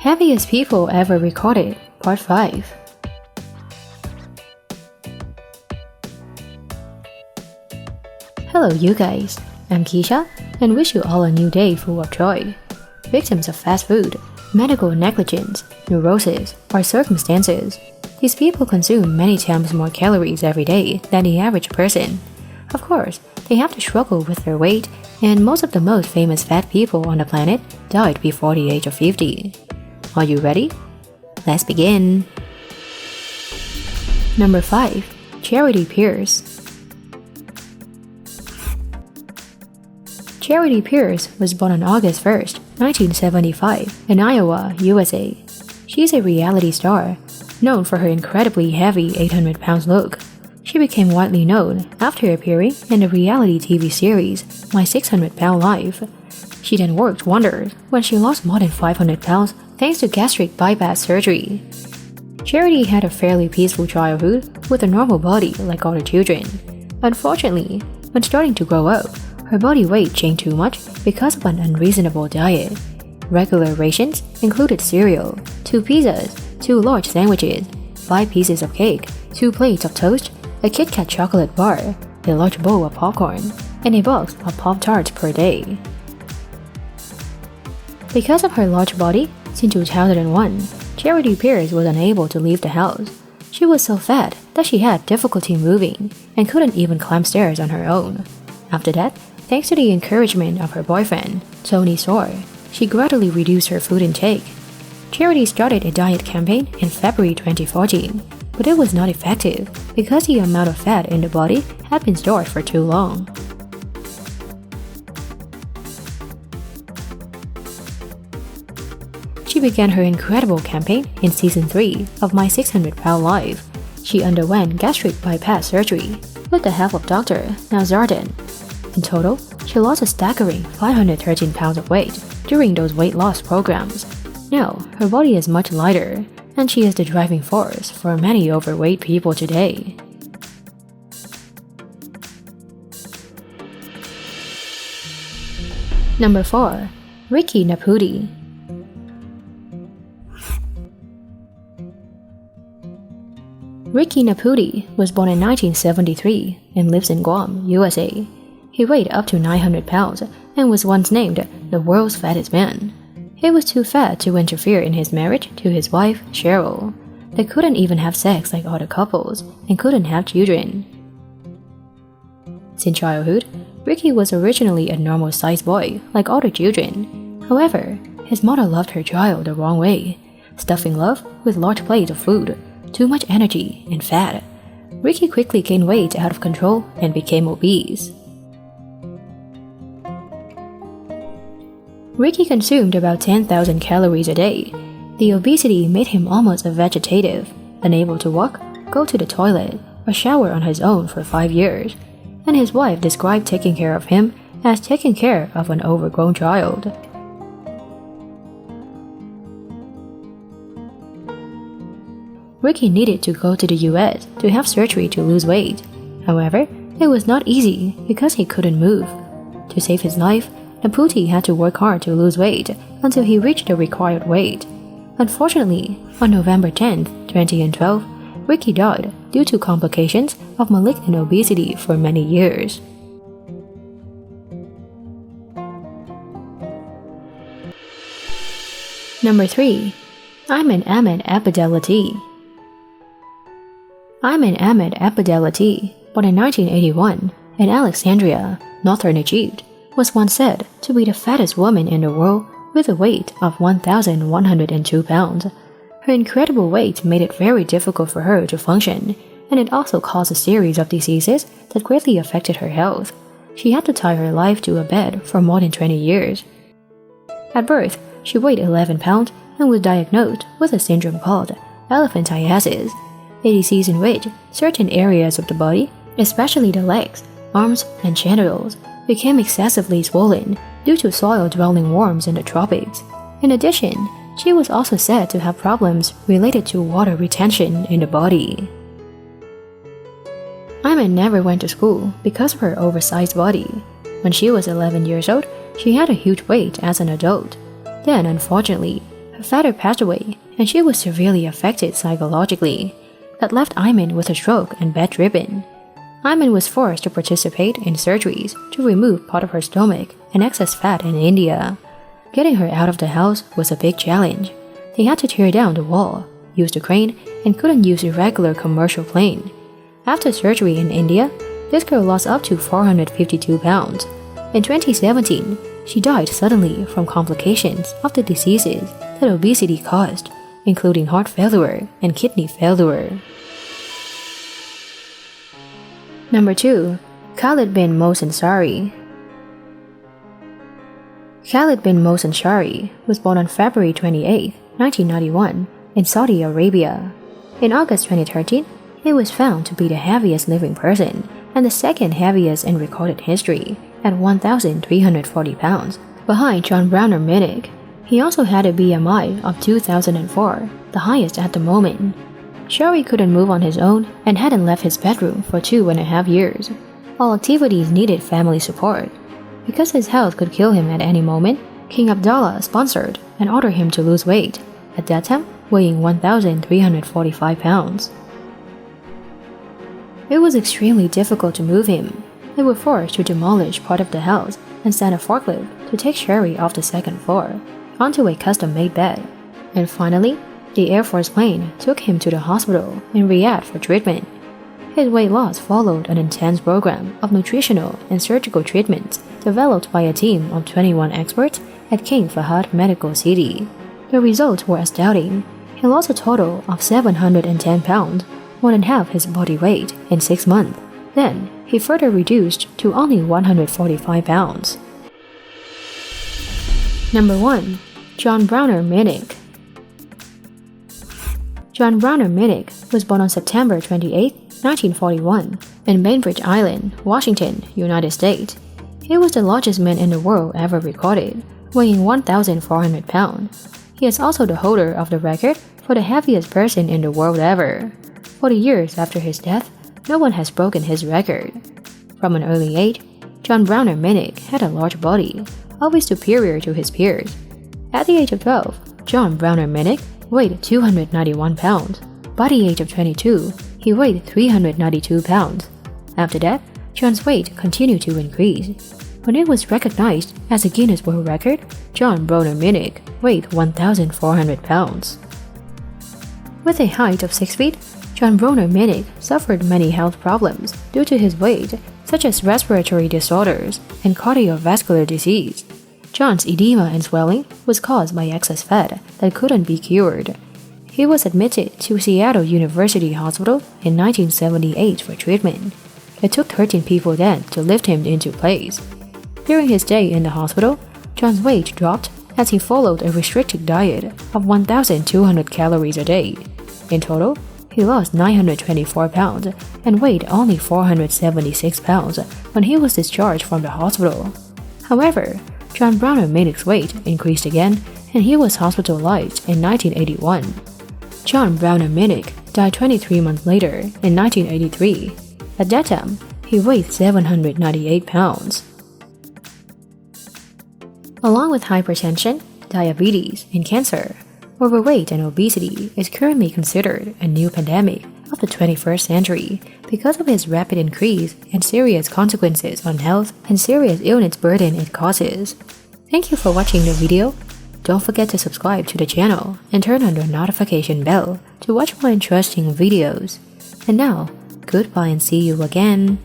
Heaviest people ever recorded, Part 5. Hello you guys, I'm Keisha and wish you all a new day full of joy. Victims of fast food, medical negligence, neurosis, or circumstances, these people consume many times more calories every day than the average person. Of course, they have to struggle with their weight, and most of the most famous fat people on the planet died before the age of 50. Are you ready? Let's begin! Number 5. Charity Pierce. Charity Pierce was born on August 1st, 1975, in Iowa, USA. She's a reality star, known for her incredibly heavy 800-pound look. She became widely known after appearing in the reality TV series My 600-Pound Life. She then worked wonders when she lost more than 500 pounds thanks to gastric bypass surgery. Charity had a fairly peaceful childhood with a normal body like all the children. Unfortunately, when starting to grow up, her body weight changed too much because of an unreasonable diet. Regular rations included cereal, 2 pizzas, 2 large sandwiches, 5 pieces of cake, 2 plates of toast, a Kit Kat chocolate bar, a large bowl of popcorn, and a box of Pop-Tarts per day. Because of her large body, since 2001, Charity Pierce was unable to leave the house. She was so fat that she had difficulty moving and couldn't even climb stairs on her own. After that, thanks to the encouragement of her boyfriend, Tony Soar, she gradually reduced her food intake. Charity started a diet campaign in February 2014, but it was not effective because the amount of fat in the body had been stored for too long. She began her incredible campaign in Season 3 of My 600-Pound Life. She underwent gastric bypass surgery with the help of Dr. Nazardan. In total, she lost a staggering 513 pounds of weight during those weight loss programs. Now, her body is much lighter, and she is the driving force for many overweight people today. Number 4. Ricky Naputi. Ricky Naputi was born in 1973 and lives in Guam, USA. He weighed up to 900 pounds and was once named the world's fattest man. He was too fat to interfere in his marriage to his wife, Cheryl. They couldn't even have sex like other couples and couldn't have children. Since childhood, Ricky was originally a normal-sized boy like other children. However, his mother loved her child the wrong way, stuffing love with large plates of food, too much energy, and fat. Ricky quickly gained weight out of control and became obese. Ricky consumed about 10,000 calories a day. The obesity made him almost a vegetative, unable to walk, go to the toilet, or shower on his own for 5 years, and his wife described taking care of him as taking care of an overgrown child. Ricky needed to go to the US to have surgery to lose weight. However, it was not easy because he couldn't move. To save his life, Naputi had to work hard to lose weight until he reached the required weight. Unfortunately, on November 10, 2012, Ricky died due to complications of malignant obesity for many years. Number 3. Iman Ahmed Abdelati. Iman Ahmed Abdelati, born in 1981 in Alexandria, northern Egypt, was once said to be the fattest woman in the world with a weight of 1,102 pounds. Her incredible weight made it very difficult for her to function, and it also caused a series of diseases that greatly affected her health. She had to tie her life to a bed for more than 20 years. At birth, she weighed 11 pounds and was diagnosed with a syndrome called elephantiasis, a disease in which certain areas of the body, especially the legs, arms, and genitals, became excessively swollen due to soil-dwelling worms in the tropics. In addition, she was also said to have problems related to water retention in the body. Iman never went to school because of her oversized body. When she was 11 years old, she had a huge weight as an adult. Then, unfortunately, Her father passed away, and she was severely affected psychologically. That left Iman with a stroke and bedridden. Iman was forced to participate in surgeries to remove part of her stomach and excess fat in India. Getting her out of the house was a big challenge. They had to tear down the wall, use a crane, and couldn't use a regular commercial plane. After surgery in India, this girl lost up to 452 pounds. In 2017, she died suddenly from complications of the diseases that obesity caused, including heart failure and kidney failure. Number 2. Khaled bin Mosen Shari. Khaled bin Mosen Shari was born on February 28, 1991, in Saudi Arabia. In August 2013, he was found to be the heaviest living person and the second heaviest in recorded history at 1,340 pounds, behind Browner Mik. He also had a BMI of 2004, the highest at the moment. Shari couldn't move on his own and hadn't left his bedroom for 2.5 years. All activities needed family support. Because his health could kill him at any moment, King Abdullah sponsored and ordered him to lose weight, at that time weighing 1,345 pounds. It was extremely difficult to move him. They were forced to demolish part of the house and send a forklift to take Shari off the second floor, onto a custom-made bed. And finally, the Air Force plane took him to the hospital in Riyadh for treatment. His weight loss followed an intense program of nutritional and surgical treatments developed by a team of 21 experts at King Fahd Medical City. The results were astounding. He lost a total of 710 pounds, more than half his body weight, in 6 months. Then, he further reduced to only 145 pounds. Number 1. Browner Mik. Browner Mik was born on September 28, 1941, in Bainbridge Island, Washington, United States. He was the largest man in the world ever recorded, weighing 1,400 pounds. He is also the holder of the record for the heaviest person in the world ever. 40 years after his death, no one has broken his record. From an early age, Browner Mik had a large body, always superior to his peers. At the age of 12, Browner Mik weighed 291 pounds. By the age of 22, he weighed 392 pounds. After that, John's weight continued to increase. When it was recognized as a Guinness World Record, Browner Mik weighed 1,400 pounds. With a height of 6 feet, Browner Mik suffered many health problems due to his weight, such as respiratory disorders and cardiovascular disease. John's edema and swelling was caused by excess fat that couldn't be cured. He was admitted to Seattle University Hospital in 1978 for treatment. It took 13 people then to lift him into place. During his stay in the hospital, John's weight dropped as he followed a restricted diet of 1,200 calories a day. In total, he lost 924 pounds and weighed only 476 pounds when he was discharged from the hospital. However, Browner Mik's weight increased again and he was hospitalized in 1981. Browner Mik died 23 months later in 1983. At that time, he weighed 798 pounds. Along with hypertension, diabetes, and cancer, overweight and obesity is currently considered a new pandemic of the 21st century because of its rapid increase and serious consequences on health and serious illness burden it causes. Thank you for watching the video. Don't forget to subscribe to the channel and turn on the notification bell to watch more interesting videos. And now, goodbye and see you again.